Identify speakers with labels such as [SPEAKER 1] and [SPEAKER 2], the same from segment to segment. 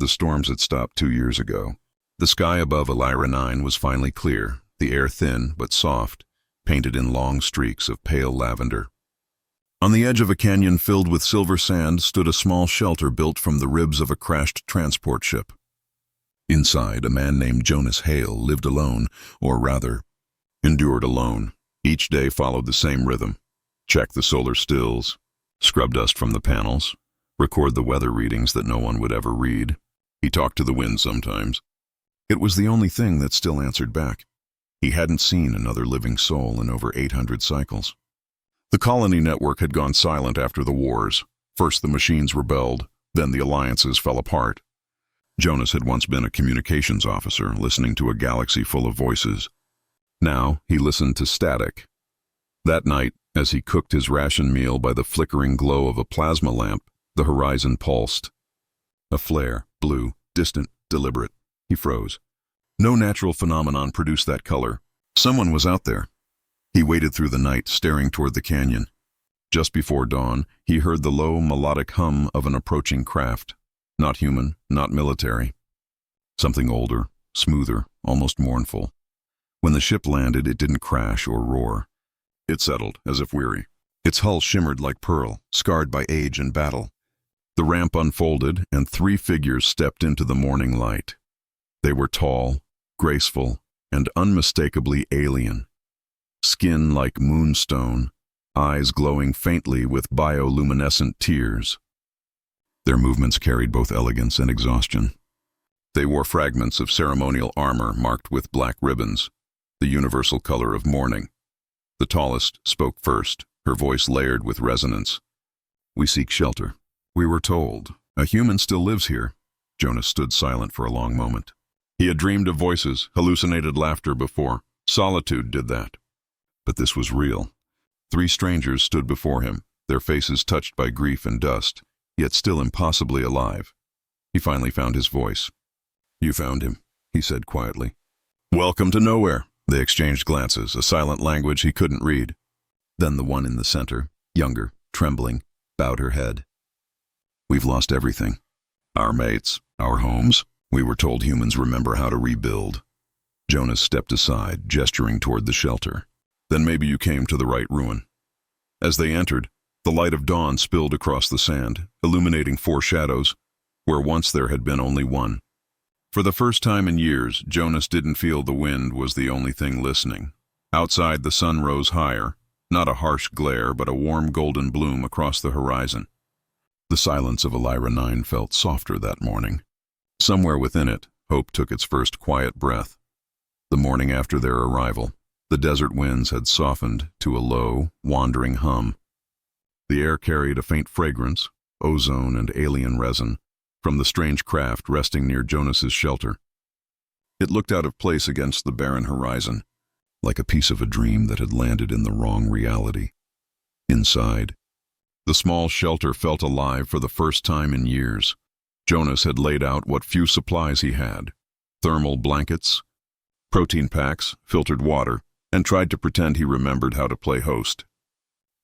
[SPEAKER 1] The storms had stopped 2 years ago. The sky above Elira 9 was finally clear, the air thin but soft, painted in long streaks of pale lavender. On the edge of a canyon filled with silver sand stood a small shelter built from the ribs of a crashed transport ship. Inside, a man named Jonas Hale lived alone, or rather, endured alone. Each day followed the same rhythm. Check the solar stills, scrub dust from the panels, record the weather readings that no one would ever read. He talked to the wind sometimes. It was the only thing that still answered back. He hadn't seen another living soul in over 800 cycles. The colony network had gone silent after the wars. First the machines rebelled, then the alliances fell apart. Jonas had once been a communications officer, listening to a galaxy full of voices. Now he listened to static. That night, as he cooked his ration meal by the flickering glow of a plasma lamp, the horizon pulsed. A flare, blue, distant, deliberate. He froze. No natural phenomenon produced that color. Someone was out there. He waited through the night, staring toward the canyon. Just before dawn, he heard the low, melodic hum of an approaching craft. Not human, not military. Something older, smoother, almost mournful. When the ship landed, it didn't crash or roar. It settled, as if weary. Its hull shimmered like pearl, scarred by age and battle. The ramp unfolded, and 3 figures stepped into the morning light. They were tall, graceful, and unmistakably alien. Skin like moonstone, eyes glowing faintly with bioluminescent tears. Their movements carried both elegance and exhaustion. They wore fragments of ceremonial armor marked with black ribbons, the universal color of mourning. The tallest spoke first, her voice layered with resonance. "We seek shelter. We were told. A human still lives here." Jonas stood silent for a long moment. He had dreamed of voices, hallucinated laughter before. Solitude did that. But this was real. 3 strangers stood before him, their faces touched by grief and dust, yet still impossibly alive. He finally found his voice. "You found him," he said quietly. "Welcome to nowhere." They exchanged glances, a silent language he couldn't read. Then the one in the center, younger, trembling, bowed her head. "We've lost everything. Our mates, our homes. We were told humans remember how to rebuild." Jonas stepped aside, gesturing toward the shelter. "Then maybe you came to the right ruin." As they entered, the light of dawn spilled across the sand, illuminating 4 shadows, where once there had been only one. For the first time in years, Jonas didn't feel the wind was the only thing listening. Outside, the sun rose higher, not a harsh glare, but a warm golden bloom across the horizon. The silence of Elira 9 felt softer that morning. Somewhere within it, hope took its first quiet breath. The morning after their arrival, the desert winds had softened to a low, wandering hum. The air carried a faint fragrance, ozone and alien resin, from the strange craft resting near Jonas's shelter. It looked out of place against the barren horizon, like a piece of a dream that had landed in the wrong reality. Inside, the small shelter felt alive for the first time in years. Jonas had laid out what few supplies he had: thermal blankets, protein packs, filtered water, and tried to pretend he remembered how to play host.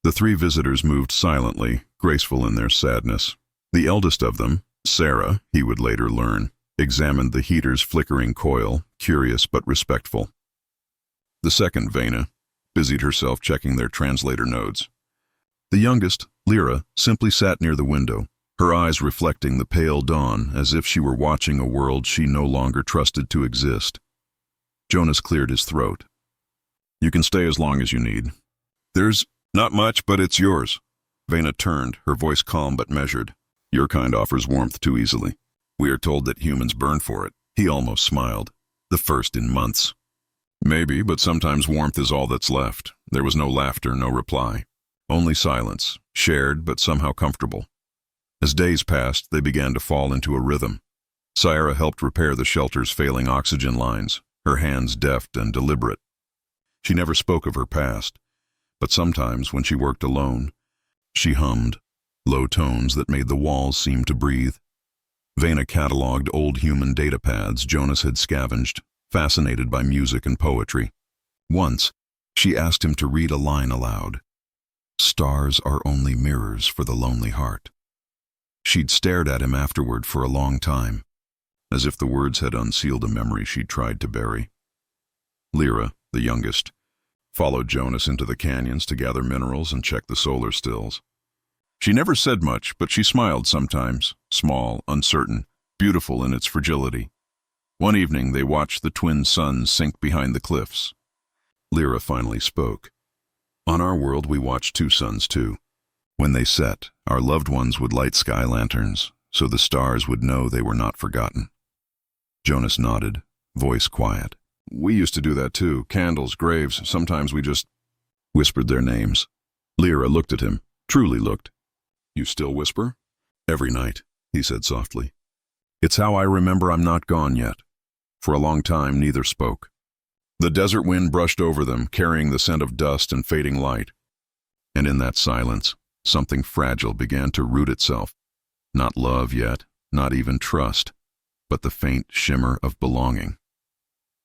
[SPEAKER 1] The 3 visitors moved silently, graceful in their sadness. The eldest of them, Sarah, he would later learn, examined the heater's flickering coil, curious but respectful. The second, Vena, busied herself checking their translator nodes. The youngest, Lyra, simply sat near the window, her eyes reflecting the pale dawn as if she were watching a world she no longer trusted to exist. Jonas cleared his throat. "You can stay as long as you need. There's not much, but it's yours." Vena turned, her voice calm but measured. "Your kind offers warmth too easily. We are told that humans burn for it." He almost smiled. "The first in months." "Maybe, but sometimes warmth is all that's left." There was no laughter, no reply. Only silence, shared but somehow comfortable. As days passed, they began to fall into a rhythm. Syra helped repair the shelter's failing oxygen lines, her hands deft and deliberate. She never spoke of her past, but sometimes when she worked alone, she hummed, low tones that made the walls seem to breathe. Vena cataloged old human datapads Jonas had scavenged, fascinated by music and poetry. Once, she asked him to read a line aloud. "Stars are only mirrors for the lonely heart." She'd stared at him afterward for a long time, as if the words had unsealed a memory she'd tried to bury. Lyra, the youngest, followed Jonas into the canyons to gather minerals and check the solar stills. She never said much, but she smiled sometimes, small, uncertain, beautiful in its fragility. One evening, they watched the twin suns sink behind the cliffs. Lyra finally spoke. On our world, we watched two suns too. When they set, our loved ones would light sky lanterns, so the stars would know they were not forgotten. Jonas nodded, voice quiet. We used to do that too, candles, graves, sometimes we just whispered their names. Lyra looked at him, truly looked. You still whisper? Every night, he said softly. It's how I remember I'm not gone yet. For a long time, neither spoke. The desert wind brushed over them, carrying the scent of dust and fading light. And in that silence, something fragile began to root itself. Not love yet, not even trust, but the faint shimmer of belonging.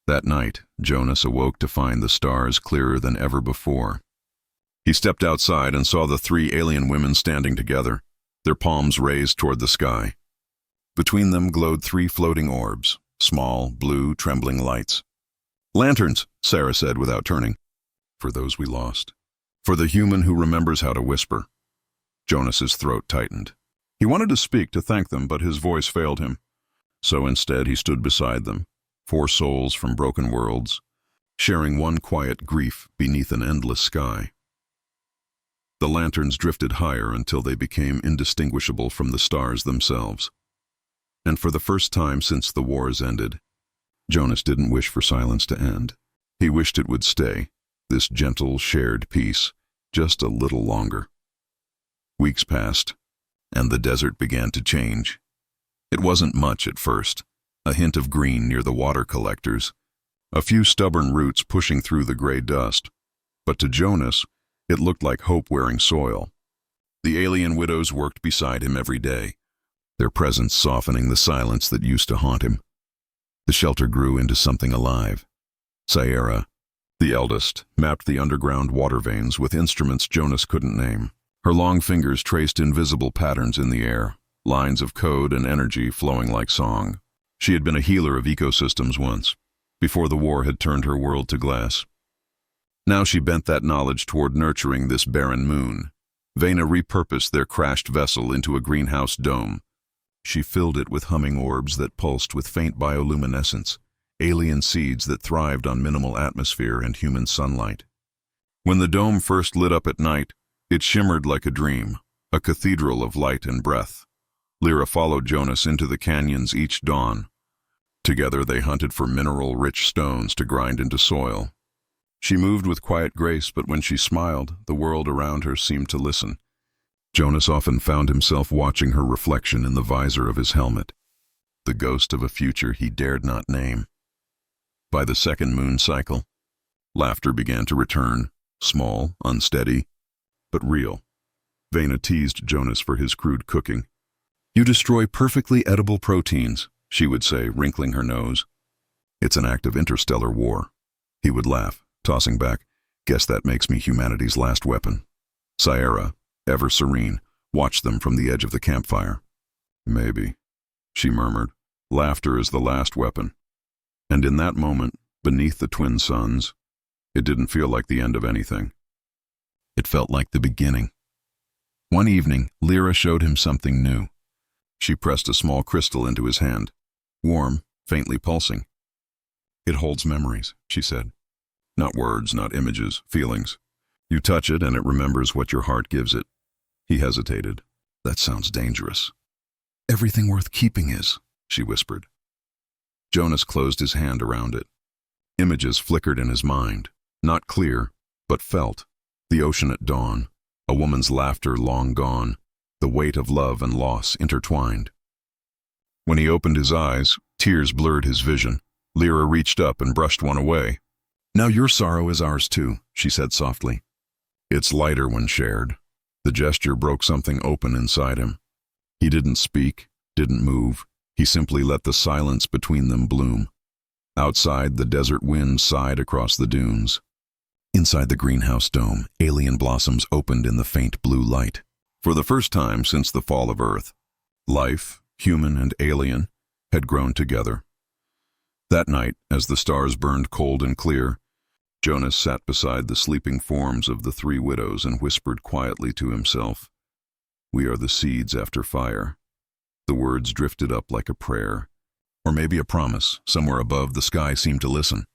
[SPEAKER 1] That night, Jonas awoke to find the stars clearer than ever before. He stepped outside and saw the three alien women standing together, their palms raised toward the sky. Between them glowed three floating orbs, small, blue, trembling lights. Lanterns, Sarah said without turning. For those we lost. For the human who remembers how to whisper. Jonas's throat tightened. He wanted to speak to thank them, but his voice failed him. So instead he stood beside them, four souls from broken worlds, sharing one quiet grief beneath an endless sky. The lanterns drifted higher until they became indistinguishable from the stars themselves. And for the first time since the wars ended, Jonas didn't wish for silence to end. He wished it would stay, this gentle, shared peace, just a little longer. Weeks passed, and the desert began to change. It wasn't much at first, a hint of green near the water collectors, a few stubborn roots pushing through the gray dust. But to Jonas, it looked like hope-wearing soil. The alien widows worked beside him every day, their presence softening the silence that used to haunt him. The shelter grew into something alive. Sierra, the eldest, mapped the underground water veins with instruments Jonas couldn't name. Her long fingers traced invisible patterns in the air, lines of code and energy flowing like song. She had been a healer of ecosystems once, before the war had turned her world to glass. Now she bent that knowledge toward nurturing this barren moon. Vena repurposed their crashed vessel into a greenhouse dome. She filled it with humming orbs that pulsed with faint bioluminescence, alien seeds that thrived on minimal atmosphere and human sunlight. When the dome first lit up at night, it shimmered like a dream, a cathedral of light and breath. Lyra followed Jonas into the canyons each dawn. Together they hunted for mineral-rich stones to grind into soil. She moved with quiet grace, but when she smiled, the world around her seemed to listen. Jonas often found himself watching her reflection in the visor of his helmet, the ghost of a future he dared not name. By the second moon cycle, laughter began to return, small, unsteady, but real. Vena teased Jonas for his crude cooking. You destroy perfectly edible proteins, she would say, wrinkling her nose. It's an act of interstellar war. He would laugh, tossing back, guess that makes me humanity's last weapon. Sierra, ever serene, watched them from the edge of the campfire. Maybe, she murmured, laughter is the last weapon. And in that moment, beneath the twin suns, it didn't feel like the end of anything. It felt like the beginning. One evening, Lyra showed him something new. She pressed a small crystal into his hand, warm, faintly pulsing. It holds memories, she said. Not words, not images, feelings. You touch it and it remembers what your heart gives it. He hesitated. That sounds dangerous. Everything worth keeping is, she whispered. Jonas closed his hand around it. Images flickered in his mind, not clear, but felt. The ocean at dawn, a woman's laughter long gone, the weight of love and loss intertwined. When he opened his eyes, tears blurred his vision. Lyra reached up and brushed one away. Now your sorrow is ours too, she said softly. It's lighter when shared. The gesture broke something open inside him. He didn't speak, didn't move. He simply let the silence between them bloom. Outside, the desert wind sighed across the dunes. Inside the greenhouse dome, alien blossoms opened in the faint blue light. For the first time since the fall of Earth, life, human and alien, had grown together. That night, as the stars burned cold and clear, Jonas sat beside the sleeping forms of the three widows and whispered quietly to himself, "We are the seeds after fire." The words drifted up like a prayer, or maybe a promise. Somewhere above, the sky seemed to listen.